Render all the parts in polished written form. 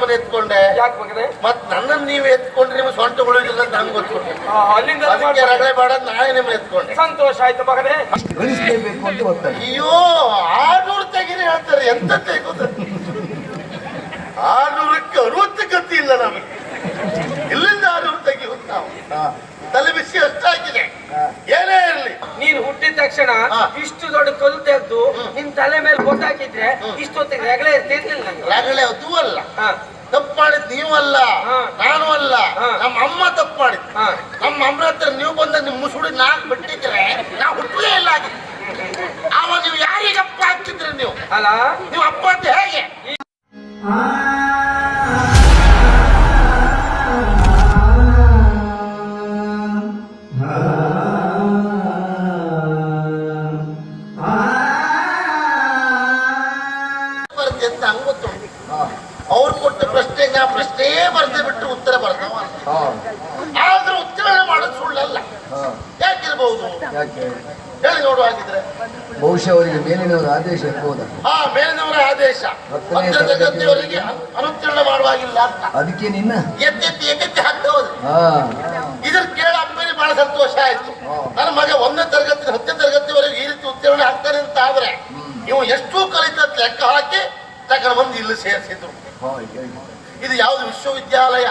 ನಮ್ಮನ್ನ ಎತ್ಕೊಂಡೆ? ಯಾಕೆ ಮಗನೇ? ಮತ್ ನನ್ನನ್ನು ನೀವು ಎತ್ಕೊಂಡ್ರೆ ನಿಮ್ಗೆ ಸೊಂಟ ಉಳಿದಿಲ್ಲ ಅಂತ ನಂಗೆ ಗೊತ್ತಿಲ್ಲ. ಅಲ್ಲಿಂದ ಅದಕ್ಕೆ ರಗಳೆ ಬಾಡ ನಾಳೆ ನಿಮ್ಮನ್ನ ಎತ್ಕೊಂಡೆ. ಸಂತೋಷ ಆಯ್ತು ಮಗನೇ. ಗಳಿಸಲೇಬೇಕು ಅಂತ ಒತ್ತಾಯ. ಅಯ್ಯೋ 600 ತೆಗೀರಿ ಹೇಳ್ತಾರೆ. ಎಂತ ತೆಗೋದು? 600ಕ್ಕೆ 60 ಗತಿ ಇಲ್ಲ ನಮಗೆ. ಇಲ್ಲಿಂದ 600 ತೆಗಿಯುವುದು ನಾವು. ತಲೆ ಬಿಸಿ ಅಷ್ಟಾಗಿದೆ. ಏನೇ ಇರಲಿ, ನೀನು ಹುಟ್ಟಿದ ತಕ್ಷಣ ಇಷ್ಟು ದೊಡ್ಡ ಕಲ್ಲು ತೆಗೆದು ನಿನ್ ತಲೆ ಮೇಲೆ ಗೊತ್ತಾಕಿದ್ರೆ ಇಷ್ಟೊತ್ತಿಗೆ ರಗಳೆ ಇರ್ತಿರ್ಲಿಲ್ಲ. ರಗಳೆ ಅದು ಅಲ್ಲ, ತಪ್ಪು ಮಾಡಿದ್ ನೀವು ಅಲ್ಲ, ನಾನು ಅಲ್ಲ, ನಮ್ಮ ಅಮ್ಮ ತಪ್ಪು ಮಾಡಿದ್. ನಮ್ಮ ಅಮ್ಮನ ಹತ್ರ ನೀವು ಬಂದ ನಿಮ್ ಮುಸುಡಿ ನಾಲ್ಕು ಬಿಟ್ಟಿದ್ರೆ ನಾವು ಹುಟ್ಟಲೇ ಇಲ್ಲ ಆಗಿ. ಅವ ನೀವು ಯಾರಿಗೆ ಅಪ್ಪ ಹಾಕ್ತಿದ್ರಿ? ನೀವು ಅಲ್ಲ, ನೀವು ಅಪ್ಪ ಅಂತ ಹೇಗೆ? ಬರುತ್ತೆ ಅಂತ ಹಂಗ ಗೊತ್ತು. ಅವ್ರು ಕೊಟ್ಟ ಪ್ರಶ್ನೆಗೆ ನಾ ಪ್ರಶ್ನೆ ಬರ್ದೆ ಬಿಟ್ಟು ಉತ್ತರ ಬರ್ತಾವ. ಆದ್ರೂ ಉಚ್ಚಾರಣೆ ಮಾಡೋದು ಸುಳ್ಳಲ್ಲ. ಯಾಕಿರ್ಬಹುದು ಹೇಳಿ ನೋಡು. ಹಾಗಿದ್ರೆ ಬಹುಶಃ ಅವರಿಗೆ ಮೇಲಿನವರ ಆದೇಶ ಇರ್ಬೋದಾ? ಮೇಲಿನವರ ಆದೇಶ ತರಗತಿಯವರಿಗೆ ಅನುತ್ತೀರ್ಣ ಮಾಡುವಾಗಿಲ್ಲ ಅಂತ. ಅದಕ್ಕೆ ನಿನ್ನ ಎತ್ತೆತ್ತಿ ಹಾಕ್ತವದು. ಇದ್ರ ಕೇಳ ಅಪ್ಪನಿಗೆ ಬಹಳ ಸಂತೋಷ ಆಯ್ತು. ನನ್ನ ಮಗ 1ನೇ ತರಗತಿ 10ನೇ ತರಗತಿವರೆಗೆ ಈ ರೀತಿ ಉತ್ತೀರ್ಣ ಆಗ್ತಾನೆ ಅಂತ ಆದ್ರೆ ಇವು ಎಷ್ಟು ಕಲಿತ ಲೆಕ್ಕ ಹಾಕಿ ತಗೊಂಡು ಬಂದು ಇಲ್ಲಿ ಸೇರಿಸಿದ್ರು. ಇದು ಯಾವ್ದು ವಿಶ್ವವಿದ್ಯಾಲಯ?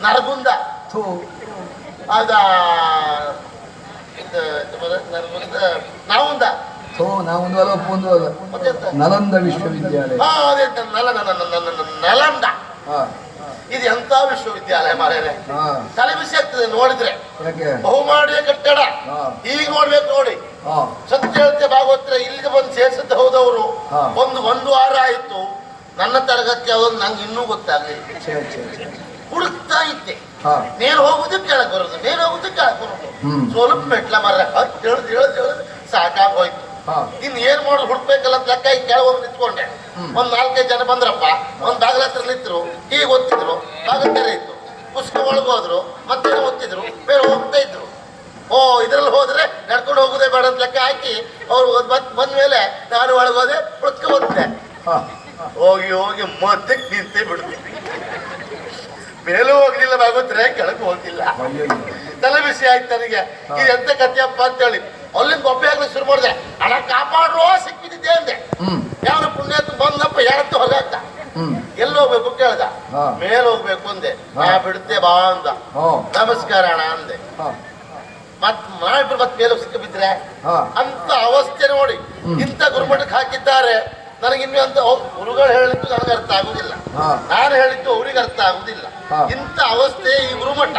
ನರಗುಂದ. ಅದ ನರಗುಂದ ನಾವುಂದ ನಲಂದ ವಿಶ್ವವಿದ್ಯಾಲಯ. ನಲಂದ. ಇದು ಎಂತ ವಿಶ್ವವಿದ್ಯಾಲಯ ಮಾರೇನೆ. ತಲೆ ಬಿಸಿ ಆಗ್ತದೆ ನೋಡಿದ್ರೆ. ಬಹುಮಾಡಿಯ ಕಟ್ಟಡ. ಈಗ ನೋಡ್ಬೇಕು ನೋಡಿ. ಸತ್ಯ ಹೇಳ್ತೆ ಭಾಗವತ್ರ ಇಲ್ಲಿಗೆ ಬಂದು ಸೇರಿಸಿದ್ದು ಹೌದವರು. ಒಂದು ವಾರ ಆಯ್ತು. ನನ್ನ ತರಗತಿ ಯಾವ್ದು ನಂಗೆ ಇನ್ನೂ ಗೊತ್ತಾಗ್ಲಿಲ್ಲ. ಹುಡುಕ್ತಾ ಇದ್ದೆ. ನೇರ ಹೋಗುದು ಕೆಳಗೆ ಬರೋದು, ನೇರ ಹೋಗುದು ಕೆಳಗೆ ಬರೋದು. ಸ್ವಲ್ಪ ಮೆಟ್ಲ ಮರ ಹೇಳದ್ ಸಾಕಾಗೋಯ್ತು. ಇನ್ ಏನ್ ಮಾಡೋದು ಹುಡ್ಬೇಕಲ್ಲ ಅಂತ ಲೆಕ್ಕ ಕೆಳ ಹೋಗಿ ನಿಂತ್ಕೊಂಡೆ. 4-5 ಜನ ಬಂದ್ರಪ್ಪ. ಒಂದ್ ಬಾಗಿಲ ಹತ್ರ ನಿಂತರು. ಹೀಗೆ ಓದ್ತಿದ್ರು. ಬಾಗಿಲ ತೆರೆ ಇತ್ತು. ಪುಸ್ತಕ ಒಳಗೋದ್ರು. ಮತ್ತೇನೋ ಓದ್ತಿದ್ರು. ಬೇರೆ ಹೋಗ್ತಾ ಇದ್ರು. ಇದ್ರಲ್ಲಿ ಹೋದ್ರೆ ನಡ್ಕೊಂಡು ಹೋಗುದೇ ಬೇಡ ಅಂತ ಲೆಕ್ಕ ಹಾಕಿ ಅವ್ರು ಬಂದ್ಮೇಲೆ ನಾನು ಒಳಗೋದೆ. ಪುಸ್ತಕ ಓದ್ತೆ. ಹೋಗಿ ಹೋಗಿ ಮದ್ದಕ್ಕೆ ನಿಂತೇ ಬಿಡ್ತೀನಿ. ಮೇಲೂ ಹೋಗ್ಲಿಲ್ಲ, ಬಾಗೋದ್ರೆ ಕೆಳಗೆ ಹೋಗಿಲ್ಲ. ತಲೆ ಬಿಸಿ ಆಯ್ತು ನನಗೆ. ಇದು ಎಂತ ಕಥೆಯಪ್ಪ ಅಂತೇಳಿ ಅಲ್ಲಿಂದ ಒಬ್ಬೆ ಆಗ್ಲಿ ಶುರು ಮಾಡಿದೆ. ಹಣ ಕಾಪಾಡ್ರೋ ಸಿಕ್ಕಿದ್ದೆ ಅಂದೆ. ಯಾವನು ಪುಣ್ಯಾತ್ ಬಂದಪ್ಪ ಯಾರತ್ತು ಹೊರಗಾಗ್ತ. ಎಲ್ಲಿ ಹೋಗ್ಬೇಕು ಕೇಳ್ದ. ಮೇಲೆ ಹೋಗ್ಬೇಕು ಅಂದೆ. ನಾ ಬಿಡುತ್ತೆ ಬಾ ಅಂದ. ನಮಸ್ಕಾರ ಅಣ್ಣ ಅಂದೆ. ನಾವಿಬ್ರು ಮತ್ತೆ ಮೇಲೆ ಸಿಕ್ಕ ಬಿದ್ರೆ ಅಂತ ಅವಸ್ಥೆ ನೋಡಿ ಇಂಥ ಗುರುಮಠಕ್ಕೆ ಹಾಕಿದ್ದಾರೆ. ನನಗಿನ್ನು ಅಂತ ಗುರುಗಳು ಹೇಳಿದ್ದು ನನಗೆ ಅರ್ಥ ಆಗುದಿಲ್ಲ. ನಾನು ಹೇಳಿದ್ದು ಅವ್ರಿಗೆ ಅರ್ಥ ಆಗುದಿಲ್ಲ. ಇಂಥ ಅವಸ್ಥೆ ಈ ಗುರುಮಠ.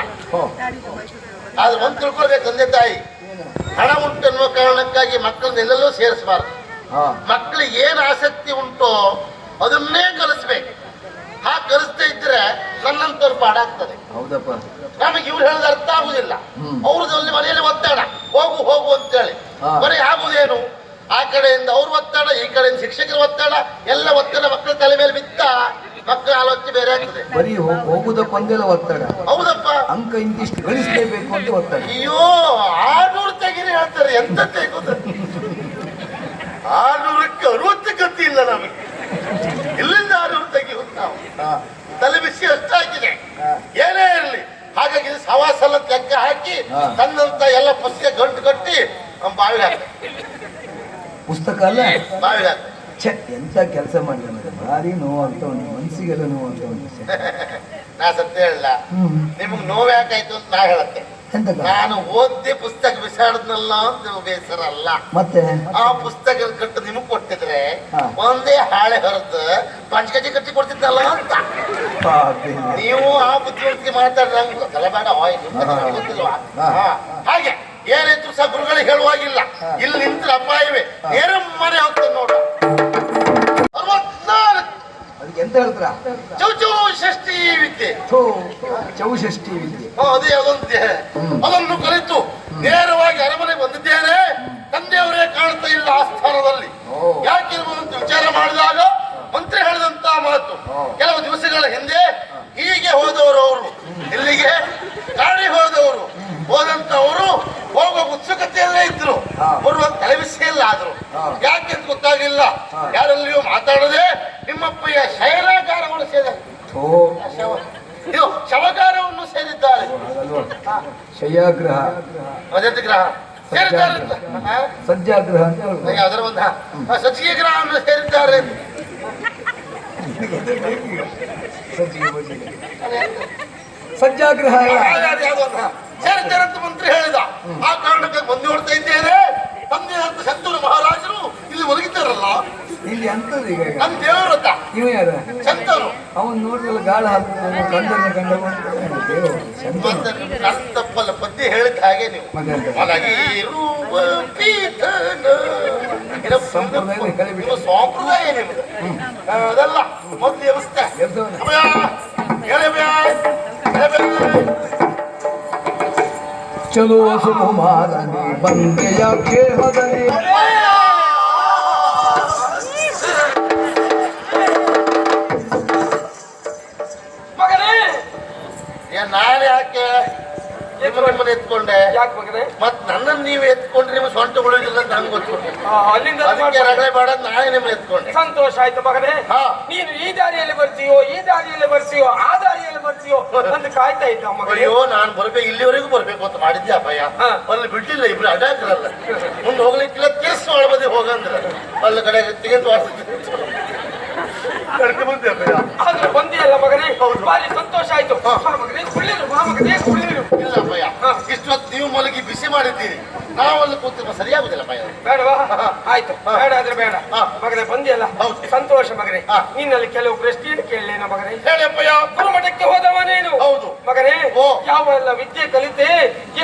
ಆದ್ರೆ ಒಂದು ತಿಳ್ಕೊಳ್ಬೇಕು, ತಂದೆ ತಾಯಿ ಹಣ ಉಂಟು ಅನ್ನುವ ಕಾರಣಕ್ಕಾಗಿ ಮಕ್ಕಳನ್ನ ಎಲ್ಲೆಲ್ಲೋ ಸೇರಿಸಬಾರ್ದು. ಮಕ್ಕಳಿಗೆ ಏನು ಆಸಕ್ತಿ ಉಂಟೋ ಅದನ್ನೇ ಕಲಿಸ್ಬೇಕು. ಕಲಿಸ್ತಾ ಇದ್ರೆ ನನ್ನಂತವ್ರು ಪಾಡಾಗ್ತದೆ. ನಮಗೆ ಇವ್ರು ಹೇಳಿದ ಅರ್ಥ ಆಗುದಿಲ್ಲ. ಅವ್ರದಲ್ಲಿ ಮನೆಯಲ್ಲಿ ಒತ್ತಡ, ಹೋಗು ಹೋಗು ಅಂತೇಳಿ ಬರೀ ಆಗುದೇನು? ಆ ಕಡೆಯಿಂದ ಅವ್ರ ಒತ್ತಡ, ಈ ಕಡೆಯಿಂದ ಶಿಕ್ಷಕರ ಒತ್ತಡ, ಎಲ್ಲ ಒತ್ತಡ ಮಕ್ಕಳ ತಲೆ ಮೇಲೆ ಬಿತ್ತ ಮಕ್ಕಳ ಆಲೋಚನೆ ಬೇರೆ ಆಗ್ತದೆ. ಬರೀ ಹೋಗುದಕ್ಕೊಂದೆಲ್ಲ ಒತ್ತಡ. ಹೌದಪ್ಪ, ಅಂಕ ಇಂತಿಷ್ಟು ಗಳಿಸಲೇಬೇಕು ಅಂತ ಒತ್ತಡ. ಅಯ್ಯೋ 600 ತೆಗೀರಿ ಹೇಳ್ತಾರೆ. ಎಂತ ತೆಗೋದು? 600ಕ್ಕೆ 60 ಗತಿ ಇಲ್ಲ ನಮಗೆ. ಇಲ್ಲಿಂದ 600 ತೆಗಿಯುವುದು ನಾವು. ತಲೆ ಬಿಸಿ ಅಷ್ಟಾಗಿದೆ. ಏನೇ ಇರಲಿ, ಹಾಗಾಗಿ ಸವಾಸಲ್ಲ ಲೆಕ್ಕ ಹಾಕಿ ತನ್ನಂತ ಎಲ್ಲ ಪುಸ್ತಕ ಗಂಟು ಕಟ್ಟಿ ಬಾವಿಗೆ ಹಾಕ. ಪುಸ್ತಕ ಅಲ್ಲ ಬಾವಿಗೆ ಹಾಕ. ಎಂತ ಕೆಲಸ ಮಾಡಿದ ಭಾರಿ ನೋವು ಅಂತ ಉಂಟು, ಮನ್ಸಿಗೆಲ್ಲ ನೋವು ಅಂತ ಉಂಟು. ನಾ ಸತ್ಯ ಹೇಳಲ್ಲ, ನಿಮಗ್ ನೋವು ಯಾಕಾಯ್ತು ಅಂತ ನಾ ಹೇಳತ್ತೆ. ನಾನು ಓದಿ ಪುಸ್ತಕ ಬಿಸಾಡದ್ನಲ್ಲ ಅಂತ ಬೇಸರ ಅಲ್ಲ. ಮತ್ತೆ ಆ ಪುಸ್ತಕ ಕಟ್ಟು ನಿಮಗ್ ಕೊಟ್ಟಿದ್ರೆ ಒಂದೇ ಹಾಳೆ ಹೊರದು ಪಂಚಕಜಿ ಕಟ್ಟಿ ಕೊಡ್ತಿದ್ನಲ್ಲ ಅಂತ. ನೀವು ಆ ಬುದ್ಧಿವಂತಿಕೆ ಮಾತಾಡ್ರೆ ನಂಗೆ ತಲೆಬೇಡ ಗೊತ್ತಿಲ್ವಾ? ಹಾಗೆ ಏನಿದ್ರು ಸಹ ಗುರುಗಳಿಗೆ ಹೇಳುವಾಗಿಲ್ಲ. ಇಲ್ಲಿ ನಿಂತ್ರ ಅಪಾಯವೇ. ನೇರ ಮನೆ ಹೋಗ್ತದೆ ನೋಡು. 64 ಅದಕ್ಕೆ ಎಂತ ಹೇಳ್ತಾರ? ಚೌಷಷ್ಠಿ ವಿದ್ಯೆ. ಚೌಷಷ್ಠಿ ವಿದ್ಯೆ ಅದೇ ಅದೊಂದಿದೆ. ಅದನ್ನು ಕಲಿತು ನೇರವಾಗಿ ಅರಮನೆಗೆ ಬಂದಿದ್ದೇನೆ. ತಂದೆಯವರೇ ಕಾಣ್ತಾ ಇಲ್ಲ ಆಸ್ಥಾನದಲ್ಲಿ. ಯಾಕಿರ್ಬೋದು ಅಂತ ವಿಚಾರ ಮಾಡಿದಾಗ ಮಂತ್ರಿ ಹೇಳಿದಂತ ಮಾತು. ಕೆಲವು ದಿವಸಗಳ ಹಿಂದೆ ಹೀಗೆ ಹೋದವರು ಅವರು, ಇಲ್ಲಿಗೆ ಗಾಡಿ ಹೋದವರು, ಹೋದಂತವರು ಹೋಗುವ ಉತ್ಸುಕತೆಯಲ್ಲೇ ಇದ್ರು. ಬರುವ ತಲೆಬಿಸಿಯಲ್ಲ ಆದ್ರು. ಯಾಕೆಂತ ಗೊತ್ತಾಗಿಲ್ಲ. ಯಾರಲ್ಲಿಯೂ ಮಾತಾಡದೆ ನಿಮ್ಮಪ್ಪಯ್ಯ ಶಯನಾಗಾರಗೊಳಿಸಿದ ಶಯ್ಯಾಗ್ರಹ ಮದಂತ ಗ್ರಹ ಸೇರಿದ್ದಾರೆ ಅಂತ. ಹಾ? ಸಜ್ಜಾಗ್ರಹ ಅಂತ ಹೇಳ್ಬೋದು. ನನಗೆ ಅದರ ಒಂದು ಸಚಿಗೆ ಗ್ರಹ ಸೇರಿದ್ದಾರೆ ಅಂತ. ಸಜ್ಜಿಗೆ ಬಜ್ಜಿಗೆ. ಸಜ್ಜಾಗ್ರಹ ಸೇರಿದ್ದಾರೆ ಅಂತ ಮಂತ್ರಿ ಹೇಳಿದ. ಆ ಕಾರಣಕ್ಕೆ ಬಂದು ನೋಡ್ತಾ ಇದ್ದೇನೆ. ತಂದೆ ಅಂತ ಶಂತನು ಮಹಾರಾಜರು ಇಲ್ಲಿ ಒದಗಿದ್ದಾರಲ್ಲ, ಇಲ್ಲಿ ಅಂತದ್ದು ಈಗ ನನ್ನ ದೇವರತ್ತ ಇವ ಯಾರ ಶಂತನು. ಅವನ್ ನೋಡಿದ್ರೆ ಗಾಳ ಹಾಕ್ತಾನೆ ಕಂದನ ಕಂಡ ದೇವರು ನನ್ನ ತಪ್ಪಲ್ಲ, ಪದ್ಯ ಹೇಳಿದ ಹಾಗೆ ನೀವು ಮಲಗಿರು ಪೀಠನ. ಇದು ಸಂಪ್ರದಾಯದಲ್ಲಿ ಕಲಿಬಿಟ್ಟು. ನಿಮ್ಮ ಸಂಪ್ರದಾಯ ನಿಮ್ದು ಅದಲ್ಲ, ಮೊದಲು ವ್ಯವಸ್ಥೆ. ಚಲೋ ಸುಕುಮಾರನಿ ಬಂದೆಯ ಕ್ಷೇಮದಲ್ಲಿ ಮಗನೇ ನಾನು ಯಾಕೆ ನಿಮ್ಮನ್ನ ಎತ್ಕೊಂಡೆ? ಯಾಕೆ ಮಗನೇ? ಮತ್ ನನ್ನನ್ನು ನೀವು ಎತ್ಕೊಂಡ್ರೆ ನಿಮ್ಮ ಸೊಂಟ ಉಳಿದಿಲ್ಲ ಅಂತ ನಂಗೆ ಗೊತ್ತು. ಅಲ್ಲಿಂದ ಅದಕ್ಕೆ ರಗಳೆ ಬೇಡ, ನಾನೇ ನಿಮ್ಮನ್ನ ಎತ್ಕೊಂಡೆ. ಸಂತೋಷ ಆಯ್ತು ಮಗನೇ. ಹಾ. ನೀನು ಈ ದಾರಿಯಲ್ಲಿ ಬರ್ತೀಯೋ, ಈ ದಾರಿಯಲ್ಲಿ ಬರ್ತೀಯೋ, ಆ ದಾರಿಯಲ್ಲಿ ಬರ್ತೀಯೋ ಅಂತ ಕಾಯ್ತಾ ಇದ್ದ ಮಗನೇ. ಅಯ್ಯೋ, ನಾನು ಬರ್ಬೇಕು, ಇಲ್ಲಿವರೆಗೂ ಬರ್ಬೇಕು ಅಂತ ಮಾಡಿದ್ದೆ ಅಪ್ಪಯ್ಯ. ಹಾ. ಅಲ್ಲಿ ಬಿಟ್ಟಿಲ್ಲ, ಇಬ್ರು ಅಡ್ಡಾಕ್ರಲ್ಲ. ಮುಂದೆ ಹೋಗ್ಲಿಕ್ಕಿಲ್ಲ, ತಿರ್ಸು ಒಳಬದಿ ಹೋಗಂದ್ರ ಅಲ್ಲಿ ಕಡೆ ತೆಗೆದು ಕಡ್ಕೆ ಬಂದೆ ಅಪ್ಪಯ್ಯ. ಆದ್ರೆ ಬಂದಿಯಲ್ಲ ಮಗನೇ, ಹೌದು. ಭಾರಿ ಸಂತೋಷ ಆಯ್ತು. ಹಾ. ಬಾ ಮಗನೇ, ಕುಳ್ಳಿರು, ಬಾ ಮಗನೇ, ಕುಳ್ಳಿರು. ಇಲ್ಲ ಅಪ್ಪಯ್ಯ, ಇಷ್ಟೊತ್ತು ನೀವು ಮಲಗಿ ಬಿಸಿ ಮಾಡಿದ್ದೀರಿ, ನಾವಲ್ಲಿ ಕೂತಿರುವ ಸರಿಯಾಗುದಿಲ್ಲ ಅಪ್ಪಯ್ಯ. ಬೇಡವಾ? ಹಾ. ಆಯ್ತು, ಹಾ. ಬೇಡ ಆದ್ರೆ ಬೇಡ. ಹಾ. ಮಗನೇ ಬಂದಿಯಲ್ಲ, ಹೌದು. ಸಂತೋಷ ಮಗನೇ. ಹಾ. ನಿನ್ನಲ್ಲಿ ಕೆಲವು ಪ್ರಶ್ನೆಯನ್ನು ಕೇಳಲೇನ ಮಗನೇ? ಹೇಳಿ ಅಪ್ಪಯ್ಯ. ಗುರುಮಠಕ್ಕೆ ಹೋದವನೇನು? ಹೌದು. ಮಗನೇ, ಓ. ಯಾವೆಲ್ಲ ವಿದ್ಯೆ ಕಲಿತೆ,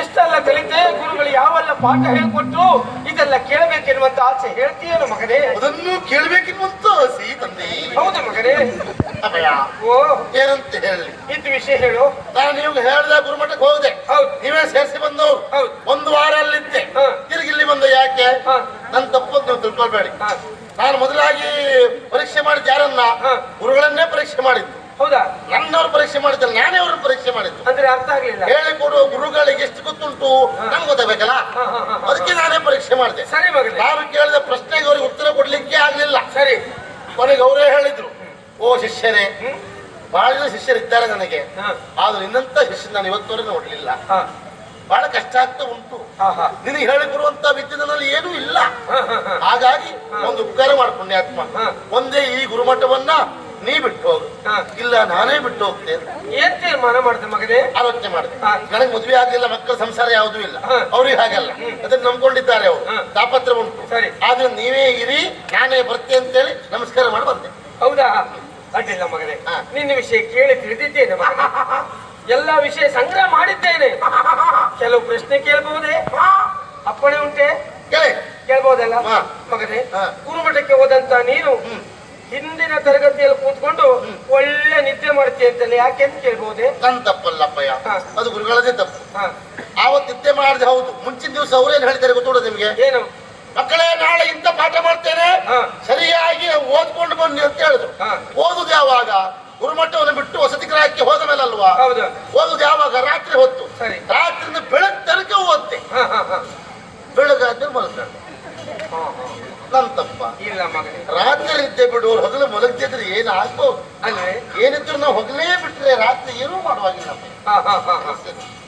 ಎಷ್ಟೆಲ್ಲ ಕಲಿತೆ, ಗುರುಗಳು ಯಾವೆಲ್ಲ ಪಾಠ ಹೇಳ್ಕೊಟ್ರು, ಇದೆಲ್ಲ ಕೇಳಬೇಕೆನ್ನುವಂತ ಆಸೆ ಹೇಳ್ತೀಯೇನು ಮಗನೇ? ಅದನ್ನು ಕೇಳಬೇಕಿನ್ನುವಂತ ಸಿಹಿ ತಂದೆ. ಹೌದು ಮಗನೇ. ಅಪ್ಪಯ್ಯ, ಓ, ಏನಂತ ಹೇಳಿ? ಇದ್ ವಿಷಯ ಹೇಳು. ನಾನು ನೀವು ಹೇಳ್ದ ಗುರುಮಠಕ್ಕೆ ಹೋದೆ, ಹೌದು. ನೀವೇ ಸೇರಿಸಿ ಬಂದವರು. ಹೌದು. ಒಂದು ವಾರ ಅಲ್ಲಿದ್ದೆ, ಹಾ. ತಿರುಗಿ ಇಲ್ಲಿ ಬಂದ. ಯಾಕೆ? ಹಾ. ನನ್ನ ತಪ್ಪು ನೀವು ತಿಳ್ಕೊಳ್ಬೇಡಿ. ಹಾ. ನಾನು ಮೊದಲಾಗಿ ಪರೀಕ್ಷೆ ಮಾಡಿದ ಯಾರನ್ನ? ಹಾ. ಗುರುಗಳನ್ನೇ ಪರೀಕ್ಷೆ ಮಾಡಿದ್ದು. ಹೌದಾ? ನನ್ನವ್ರು ಪರೀಕ್ಷೆ ಮಾಡಿದ್ದಲ್ಲ, ನಾನೇ ಅವ್ರನ್ನ ಪರೀಕ್ಷೆ ಮಾಡಿದ್ದು. ಅಂದ್ರೆ ಅರ್ಥ ಆಗ್ಲಿಲ್ಲ. ಹೇಳಿಕೊಡುವ ಗುರುಗಳಿಗೆ ಎಷ್ಟು ಗೊತ್ತುಂಟು ನಂಗೆ ಗೊತ್ತಾಗಬೇಕಲ್ಲ, ಹಾ, ಹಾ, ಹಾ, ಹಾ. ಅದಕ್ಕೆ ನಾನೇ ಪರೀಕ್ಷೆ ಮಾಡಿದೆ. ಸರಿ ಮಗನೇ, ನಾನು ಕೇಳಿದ ಪ್ರಶ್ನೆಗೆ ಅವ್ರಿಗೆ ಉತ್ತರ ಕೊಡ್ಲಿಕ್ಕೆ ಆಗ್ಲಿಲ್ಲ. ಸರಿ. ಕೊನೆಗೆ ಅವರೇ ಹೇಳಿದ್ರು, ಓ ಶಿಷ್ಯರೇ, ಬಹಳ ಜನ ಶಿಷ್ಯರಿದ್ದಾರೆ ನನಗೆ, ಹಾ. ಆದ್ರೆ ಇನ್ನಂತ ಶಿಷ್ಯ ನಾನು ಇವತ್ತವರೆಗೆ ನೋಡ್ಲಿಲ್ಲ. ಹಾ. ಬಹಳ ಕಷ್ಟ ಆಗ್ತಾ ಉಂಟು. ಹಾ, ಹಾ. ನಿನಗೆ ಹೇಳಿಕೊಡುವಂತ ವಿದ್ಯೆ ನನ್ನಲ್ಲಿ ಏನೂ ಇಲ್ಲ. ಹಾ, ಹಾ, ಹಾ. ಹಾಗಾಗಿ ಒಂದು ಉಪಕಾರ ಮಾಡ್ಕೊಂಡೆ ಆತ್ಮ. ಹಾ. ಒಂದೇ ಈ ಗುರುಮಠವನ್ನ ನೀ ಬಿಟ್ಟು ಹೋಗು, ಹಾ. ಇಲ್ಲ ನಾನೇ ಬಿಟ್ಟು ಹೋಗ್ತೇನೆ. ಏನ್ ತೀರ್ಮಾನ ಮಾಡಿದೆ ಮಗನೇ? ಆಲೋಚನೆ ಮಾಡಿದೆ. ಹಾ. ನನಗೆ ಮದುವೆ ಆಗ್ಲಿಲ್ಲ, ಮಕ್ಕಳ ಸಂಸಾರ ಯಾವುದೂ ಇಲ್ಲ. ಹಾ. ಅವ್ರಿಗೆ ಹಾಗಲ್ಲ, ಅದನ್ನ ನಂಬ್ಕೊಂಡಿದ್ದಾರೆ ಅವರು. ಹಾ. ತಾಪತ್ರ ಉಂಟು. ಸರಿ. ಆದ್ರೆ ನೀವೇ ಇರಿ, ನಾನೇ ಬರ್ತೇನೆ ಅಂತೇಳಿ ನಮಸ್ಕಾರ ಮಾಡಿ ಬಂದೆ. ಹೌದಾ? ಅಡ್ಡಿಲ್ಲ ಮಗನೇ, ಹಾ. ನಿನ್ನ ವಿಷಯ ಕೇಳಿ ತಿಳಿದಿದ್ದೇನೆ ಮಗನೇ. ಎಲ್ಲಾ ವಿಷಯ ಸಂಗ್ರಹ ಮಾಡಿದ್ದೇನೆ. ಕೆಲವು ಪ್ರಶ್ನೆ ಕೇಳಬಹುದೇ? ಅಪ್ಪಣೆ ಉಂಟೆ? ಕೇಳಿ. ಕೇಳ್ಬೋದಲ್ಲ? ಹಾ. ಮಗನೇ, ಹಾ. ಗುರುಮಠಕ್ಕೆ ಹೋದಂತ ನೀನು ಹಿಂದಿನ ತರಗತಿಯಲ್ಲಿ ಕೂತ್ಕೊಂಡು ಒಳ್ಳೆ ನಿದ್ದೆ ಮಾಡ್ತೀಯ ಅಂತಲ್ಲ, ಯಾಕೆ ಅಂತ ಕೇಳ್ಬೋದೆ? ನನ್ನ ತಪ್ಪಲ್ಲಪ್ಪಯ್ಯ, ಹಾ. ಅದು ಗುರುಗಳದೇ ತಪ್ಪು. ಹಾ. ಆವತ್ತು ನಿದ್ದೆ ಮಾಡಿದೆ ಹೌದು. ಮುಂಚಿನ ದಿವಸ ಅವ್ರೇನ್ ಹೇಳ್ತಾರೆ ಗೊತ್ತೋಡ ನಿಮ್ಗೆ? ಏನು? ಮಕ್ಕಳೇ, ನಾಳೆ ಇಂಥ ಪಾಠ ಮಾಡ್ತೇನೆ, ಹಾ. ಸರಿಯಾಗಿ ಓದ್ಕೊಂಡು ಬನ್ನಿ ಅಂತ ಹೇಳಿದ್ರು. ಹಾ. ಓದುದು ಯಾವಾಗ? ಗುರುಮಠವನ್ನು ಬಿಟ್ಟು ವಸತಿ ಗೃಹಕ್ಕೆ ಹೋದ ಮೇಲೆ ಅಲ್ವಾ? ಹೌದು. ಓದುದು ಯಾವಾಗ? ರಾತ್ರಿ ಹೊತ್ತು. ಸರಿ. ರಾತ್ರಿಯಿಂದ ಬೆಳಗ್ಗೆ ತನಕ ಓದ್ತೆ. ಹಾ, ಹಾ, ಹಾ. ಬೆಳಗಾದ್ಮೇಲೆ ಮಲಗ್ತಾರೆ. ಹಾ, ಹಾ. ನನ್ ತಪ್ಪ? ಇಲ್ಲ ಮಗನೇ. ರಾತ್ರಿ ನಿದ್ದೆ ಬಿಡುವವರು ಹಗಲು ಮಲಗ್ತಿದ್ರೆ ಏನ್ ಆಗ್ಬಹುದು? ಅಲ್ವೇ? ಏನಿದ್ರು ನಾವು ಹೊಗಲೇ ಬಿಟ್ರೆ ರಾತ್ರಿ ಏನೂ ಮಾಡುವಾಗಿಲ್ಲ. ಹಾ, ಹಾ, ಹಾ, ಹಾ.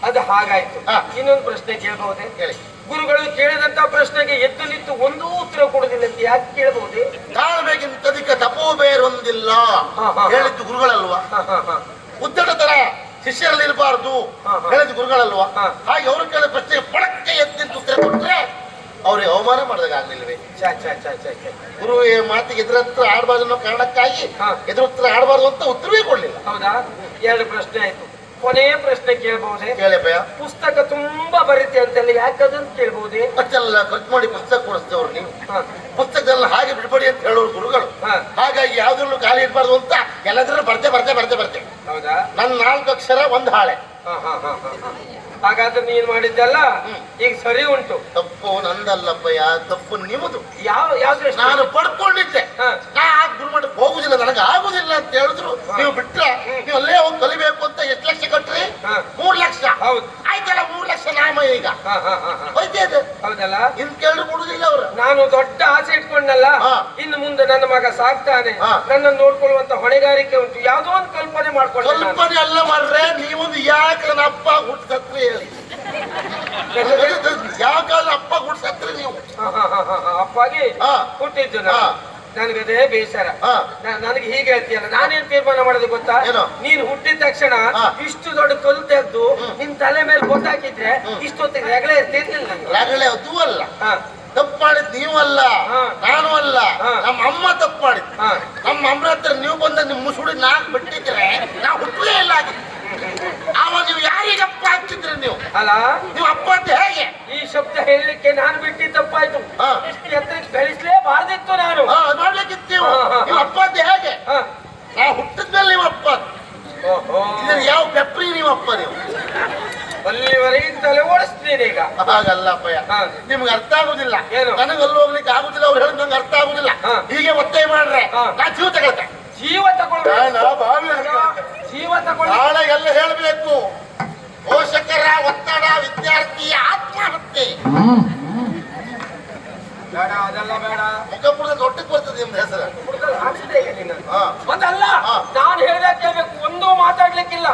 ಅದು ಹಾಗಾಯ್ತು. ಹಾ. ಇನ್ನೊಂದು ಪ್ರಶ್ನೆ ಕೇಳಬಹುದೇ? ಹೇಳಿ. ಗುರುಗಳು ಕೇಳಿದಂತ ಪ್ರಶ್ನೆಗೆ ಎದ್ದು ನಿಂತು ಒಂದೂ ಉತ್ತರ ಕೊಡುದಿಲ್ಲ ಅಂತ ಯಾಕೆ ಕೇಳಬಹುದೇ? ಕಾಣಬೇಕಿಂತದಿಕ್ಕ ತಪೋ ಬೇರೊಂದಿಲ್ಲ ಹಾ, ಹಾ. ಹೇಳಿದ್ದು ಗುರುಗಳಲ್ವಾ? ಹಾ, ಹಾ, ಹಾ. ಉದ್ದಟ ತರ ಶಿಷ್ಯರಲ್ಲಿ ಇರಬಾರ್ದು ಹಾ, ಹಾ. ಹೇಳಿದ್ದು ಗುರುಗಳಲ್ವಾ? ಹಾ. ಹಾಗೆ ಅವರು ಕೇಳಿದ ಪ್ರಶ್ನೆಗೆ ಪಡಕ್ಕೆ ಎದ್ದಿಂತ ಉತ್ತರ ಕೊಟ್ರೆ ಅವ್ರಿಗೆ ಅವಮಾನ ಮಾಡಿದಾಗ ಆಗ್ಲಿಲ್ವೇ? ಛ, ಛ, ಛ, ಛ, ಛ. ಗುರು ಈ ಮಾತಿಗೆ ಎದುರತ್ರ ಆಡಬಾರ್ದು ಅನ್ನೋ ಕಾರಣಕ್ಕಾಗಿ ಹಾ. ಎದುರುತ್ತರ ಆಡಬಾರ್ದು ಅಂತ ಉತ್ತರವೇ ಕೊಡ್ಲಿಲ್ಲ. ಹೌದಾ? ಎರಡು ಪ್ರಶ್ನೆ ಆಯ್ತು. ಕೊನೆಯ ಪ್ರಶ್ನೆ ಕೇಳಬಹುದೇ? ಕೇಳಿ ಭಯ. ಪುಸ್ತಕ ತುಂಬಾ ಬರೀತೆ ಅಂತಲ್ಲ, ಯಾಕದಂತ ಕೇಳಬಹುದೇ? ಅಷ್ಟೆಲ್ಲ ಖರ್ಚು ಮಾಡಿ ಪುಸ್ತಕ ಕೊಡಿಸ್ತೇವ್ರು ನೀವು. ಹಾ. ಪುಸ್ತಕದಲ್ಲಿ ಹಾಗೆ ಬಿಡ್ಬೇಡಿ ಅಂತ ಹೇಳೋರು ಗುರುಗಳು. ಹಾ. ಹಾಗಾಗಿ ಯಾವ್ದ್ರಲ್ಲೂ ಖಾಲಿ ಇರಬಾರ್ದು ಅಂತ ಎಲ್ಲದರಲ್ಲೂ ಬರ್ತೆ. ಹೌದಾ? ನನ್ನ 4 ಅಕ್ಷರ 1 ಹಾಳೆ. ಹಾ, ಹಾ, ಹಾ, ಹಾ, ಹಾ. ಹಾಗಾದ್ರೆ ನೀನ್ ಮಾಡಿದ್ದಲ್ಲ ಈಗ ಸರಿ ಉಂಟು. ತಪ್ಪು ನಂದಲ್ಲಪ್ಪಯ್ಯ, ತಪ್ಪು ನಿಮ್ಮದು. ಯಾವ ದೃಷ್ಟಿ? ನಾನು ಪಡ್ಕೊಂಡಿದ್ದೆ. ಹಾ. ನಾ ಗುರುಮಠಕ್ಕೆ ಹೋಗುದಿಲ್ಲ, ನನಗೆ ಆಗುದಿಲ್ಲ ಅಂತ ಹೇಳಿದ್ರು. ನೀವು ಬಿಟ್ರೆ ನೀವು ಅಲ್ಲೇ ಹೋಗಿ ಕಲಿಬೇಕು ಅಂತ ಎಷ್ಟು ಲಕ್ಷ ಕಟ್ರಿ? ಹಾ. 3 ಲಕ್ಷ. ಹೌದು. ಆಯ್ತಲ್ಲ, 3 ಲಕ್ಷ ನಾ ಸಮಯ ಈಗ ಹೋಯ್ತೇ ಅದು. ಹೌದಲ್ಲ, ಇನ್ ಕೇಳಿ ಕೊಡುದಿಲ್ಲ ಅವ್ರು. ನಾನು ದೊಡ್ಡ ಆಸೆ ಇಟ್ಕೊಂಡಲ್ಲ, ಇನ್ನು ಮುಂದೆ ನನ್ನ ಮಗ ಸಾಕ್ತಾನೆ, ನನ್ನ ನೋಡ್ಕೊಳ್ಳುವಂತ ಹೊಣೆಗಾರಿಕೆ ಉಂಟು, ಯಾವ್ದೋ ಒಂದು ಕಲ್ಪನೆ ಮಾಡ್ಕೊಂಡು ಕಲ್ಪನೆ ಎಲ್ಲ ಮಾಡ್ರೆ ನೀವೊಂದು ಯಾಕೆ ನನ್ನ ಅಪ್ಪ ಹುಟ್ಟಿಸತ್ರಿ ಹೇಳಿ, ಯಾಕಾದ್ರೆ ಅಪ್ಪ ಹುಟ್ಟಿಸತ್ರಿ ನೀವು ಅಪ್ಪಾಗಿ ಹುಟ್ಟಿದ್ದು ನನಗದೇ ಬೇಸರ. ನನಗೆ ಹೀಗೆ ಹೇಳ್ತೀಯಲ್ಲ, ನಾನೇನ್ ತೀರ್ಮಾನ ಮಾಡೋದು ಗೊತ್ತಾ? ನೀನು ಹುಟ್ಟಿದ ತಕ್ಷಣ ಇಷ್ಟು ದೊಡ್ಡ ಕಲ್ಲು ತೆಗೆದು ನಿನ್ ತಲೆ ಮೇಲೆ ಗೊತ್ತಾಕಿದ್ರೆ ಇಷ್ಟೊತ್ತಿಗೆ ರಗಳೆ ಇರ್ತಿರ್ಲಿಲ್ಲ. ರಗಳೆ ಅದು ಅಲ್ಲ, ತಪ್ಪು ಮಾಡಿದ್ ನೀವು ಅಲ್ಲ, ನಾನು ಅಲ್ಲ, ನಮ್ಮ ಅಮ್ಮ ತಪ್ಪು ಮಾಡಿದ್. ನಮ್ಮ ಅಮ್ಮನ ಹತ್ರ ನೀವು ಬಂದ ನಿಮ್ ಮುಸುಡಿ ನಾಲ್ಕು ಬಿಟ್ಟಿದ್ರೆ ನಾವು ಹುಟ್ಟಲೇ ಇಲ್ಲ ಆಗಿತ್ತು. ಆವಾಗ ನೀವು ಯಾರಿಗೆ ಅಪ್ಪ ಹಾಕ್ತಿದ್ರಿ ನೀವು? ಅಲ್ಲ, ನೀವು ಅಪ್ಪ ಅಂತ ಹೇಗೆ ಈ ಶಬ್ದ ಹೇಳಲಿಕ್ಕೆ ನಾನು ಬಿಟ್ಟಿ ತಪ್ಪಾಯ್ತು. ಇಷ್ಟು ಎತ್ತರಕ್ಕೆ ಬೆಳೆಸಲೇಬಾರ್ದಿತ್ತು ನಾನು. ನೋಡ್ಲಿಕ್ಕಿತ್ತು ನೀವು ಅಪ್ಪ ಅಂತ ಹೇಗೆ? ನಾವು ಹುಟ್ಟಿದ್ಮೇಲೆ ನೀವು ಅಪ್ಪ. ಯಾವ ಪೆಪ್ರಿ ನೀವು ಅಪ್ಪ ನೀವು? ಅಲ್ಲಿವರೆಗೆ ತಲೆ ಓಡಿಸ್ತೀನಿ ಈಗ. ಹಾಗಲ್ಲಪ್ಪಯ್ಯ, ನಿಮ್ಗೆ ಅರ್ಥ ಆಗುದಿಲ್ಲ. ನನಗೆ ಅಲ್ಲಿ ಹೋಗ್ಲಿಕ್ಕೆ ಆಗುದಿಲ್ಲ, ಅವ್ರು ಹೇಳಿದ್ ನಂಗೆ ಅರ್ಥ ಆಗುದಿಲ್ಲ. ಹೀಗೆ ಒತ್ತಾಯ ಮಾಡ್ರೆ ನಾ ಜೀವ ತಗೊಳ್ತೆ. ಜೀವ ತಗೊಳ್ಳಿ, ನಾಳೆ ಎಲ್ಲ ಹೇಳ್ಬೇಕು. ಪೋಷಕರ ಒತ್ತಡ, ವಿದ್ಯಾರ್ಥಿಯ ಆತ್ಮಹತ್ಯೆ. ಬೇಡ, ಅದೆಲ್ಲ ಬೇಡ. ಮುಖಪುರದ ಒಟ್ಟಿಗೆ ಬರ್ತದೆ ನಿಮ್ದು ಹೆಸರು. ಒಂದಲ್ಲ, ನಾನು ಹೇಳಿದ ಕೇಳ್ಬೇಕು, ಒಂದು ಮಾತಾಡ್ಲಿಕ್ಕಿಲ್ಲ.